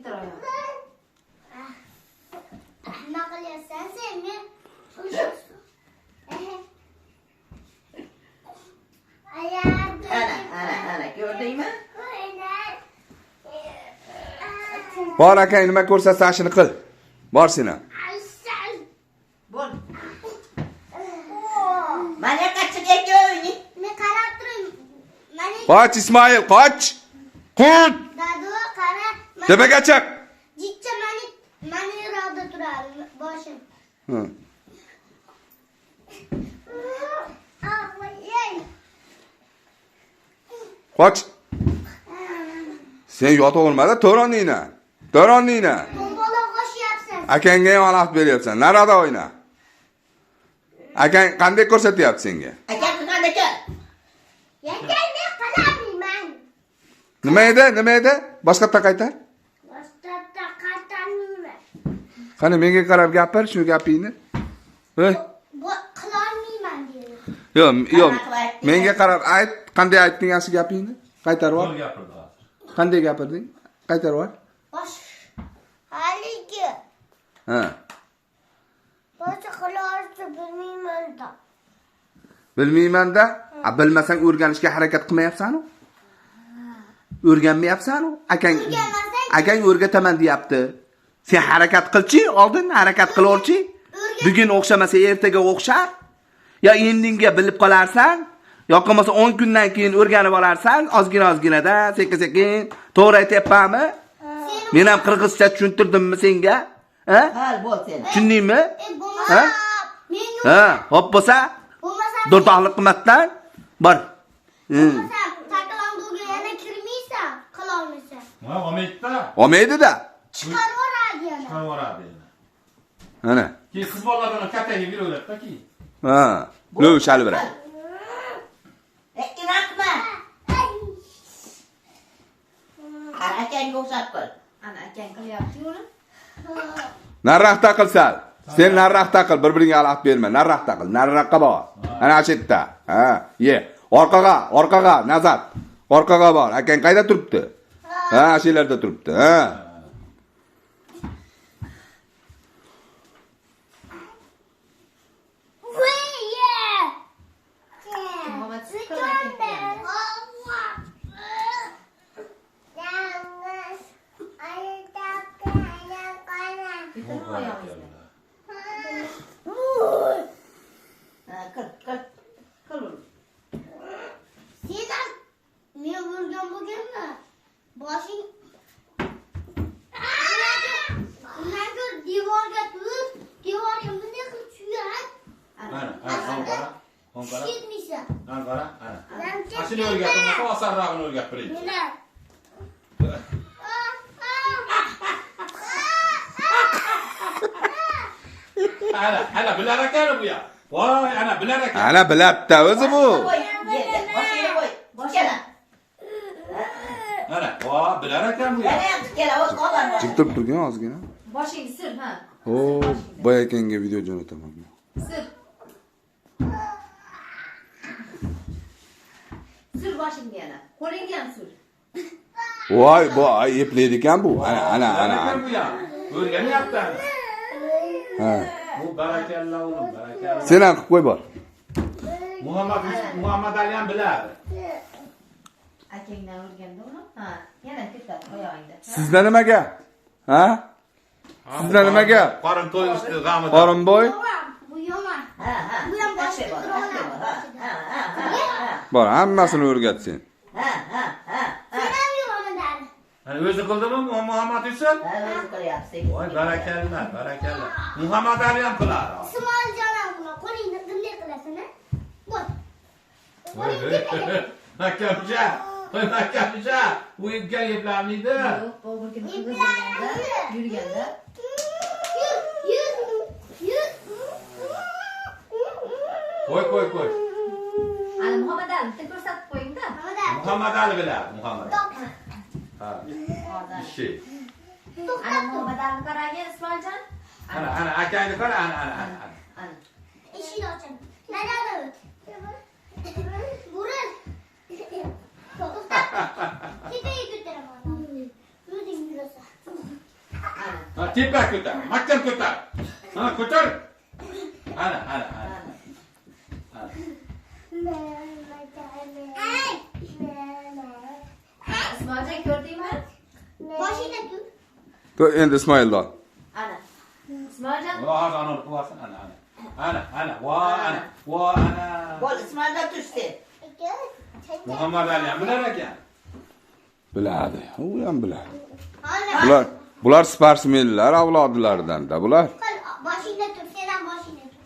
ayol. Nima qilyapsan sen? Men Ana, ko'rdingmi? Bor akang nima ko'rsatsa shuni qil. Bor seni. Bo'l. Mana qachib ekko'yni. Men qarab turing. Mana Qoch Ismoil, qoch. Qut. dadu qara. Tepaga chiq. Jichcha mani yerda turadi boshim. Ha. Qoch. Sen yotavermada to'ronningni. To'ronningni. Tombola qo'shyapsiz. Akangga ham vaqt beryapsan. Narada o'yna. Akang qanday ko'rsatyapti senga? Aka qanday aka? Yakang men qalamayman. Nima edi? Boshqatdan qaytar. Boshqatda qaytarmayman. Qani menga qarab gapir, shu gapingni. Hey. Qilolmayman deydi. Yo'q. Menga qarab ayt, qanday aytding asli gapingni? Qaytarib ol. Qanday gapirding? Qaytarib ol. Haligi. Ha. Boshqa qilishni bilmayman-da. Bilmayman-da. Bilmasang o'rganishga harakat qilmayapsan-ku. O'rganmayapsan-ku. Akang o'rgataman deyapti. Sen harakat qilchi, oldin harakat qilaverchi. Bugun o'xshamasa ertaga o'xshar. Yo endinga bilib qolarsan, yoki bo'lmasa 10 kundan keyin o'rganib olarsan, ozgina-ozginada, sekin-sekin. To'g'ri aytyapmanmi? Men ham qirg'izcha tushuntirdimmi senga? Ha? Hal bo'l sen. Tushundingmi? Ha? Ha, hop bo'lsa, do'rtoqlik qilmasdan bor. Bo'lmasa taqlanduga yana kirmaysan, qilolmaysan. Ha, olmaydi-da. Olmaydi-da. Chiqarib yuboradi yana. Chiqavoradi. Ana. Keyin qiz bolalardan kattaga yuraveradi-da keyin. Ha. Lo shali bira. Rakma. Akang o'xshab qil. Ana akang qilyapti uni. Narraqta qilsal. Sen narraqta qil, bir-biringga alaq berma. Narraqta qil. Narraqqa bor. Ana shu yerda. Ha, ye. Orqaga, nazar. Orqaga bor. Akang qayda turibdi? Ha, shu yerda turibdi. Ha. Sen men vurgan bo'lganmi? Boshing Undan ko'r devorga turib, devorga bunday qilib tushgan. Ana, qara. Ketmaysan. Qara. Ana. Ashuni o'rgatib, osonrog'ini o'rgatib bering. Mana. Ana bilar ekan bu ya. Voy, ana bilar ekan. Ana bilabdi o'zi bu. Boshingga qo'y. Boshingga. Ana, voy, bilar ekan bu ya. Yana ikkala o'z qo'llarni. Jim turib turgan ozgina. Boshingni sil, ha. O, boy akangga video jo'nataman. Sil. Sil boshingga yana. Qo'lingga ham sil. Voy, bu eplaydi ekan bu. Ana. Bu ya. O'rganyapti. Ha. Bu barakalla o'g'lim, barakalla. Sen ham qilib qo'y bor. Muhammad Ali ham biladi. Akangdan o'rganda uni. Ha, yana ketadi oyog'ingda. Sizlar nimaga? Ha? Sizlar nimaga? Qorin to'yishdi g'amida. Qorinboy? Bu yomon. Ha. Bu ham boshqa Ha. Bor, hammasini o'rgatsin. Ha. Sen ham yomondan. Ana o'zi qildimi Muhammad Yusuf? O'zi qilyapsiz. Voy, barakalla. Muhammad Ali ham qiladi. Ismoiljon ham qiladi. Qo'lingni bunday qilasan, ha? Bo'l. Makkamcha. Bu yigitga yeplarmidi? Yo'q, bu bir kun yurganda. Yur. Qo'y. Ana Muhammad Ali bitta ko'rsatib qo'ying-da. Muhammad Ali biladi, Muhammad. Ha. Hozir. Ishi. Ana Muhammad Ali qaragin Ismoiljon. Ana, akangni qara, ana. Ana. Eshikni ochaman. Narada o't. Burun. To'xta. Tepaga ko'taraman. O'zing yurasan. Ha, tepa ko'tar. Mahkam ko'tar. Ha, ko'tar. Ana. İsmailcan ko'rdingmi? Boshingni tut. Tur endi Ismoildan. Ana. İsmailcan. Voy, ana qilasan. Ana. Voy, ana. Bo'l, Ismoildan tushdi. Muhammad Ali ham bilar ekan. Biladi. U ham biladi. Ana. Bular sportsmenlar avlodlaridan-da bular. Boshingni tut, sen ham boshingni tut.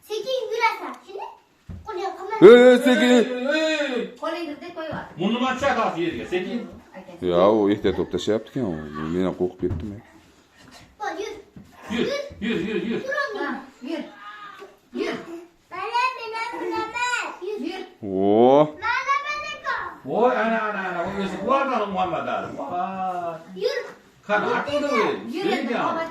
Sekin yurasan. Shuni qo'lga qilma. Sekin. Qo'lingizda qo'yib ol. Buni nima chaqasi yerga? Sekin. Aka. Ya u ehtiyot to'p tashlayapti-ku. Men ham qo'rqib ketdim. Bo'l, yur. Yur. Ha, yur. Yur. Mana bilaman. Yur. O, Mana meniki. Voy, ana. Bu o'zi bulardan Muhammad Ali. Voy. Yur. Qani aqlli. Yur endi Muhammad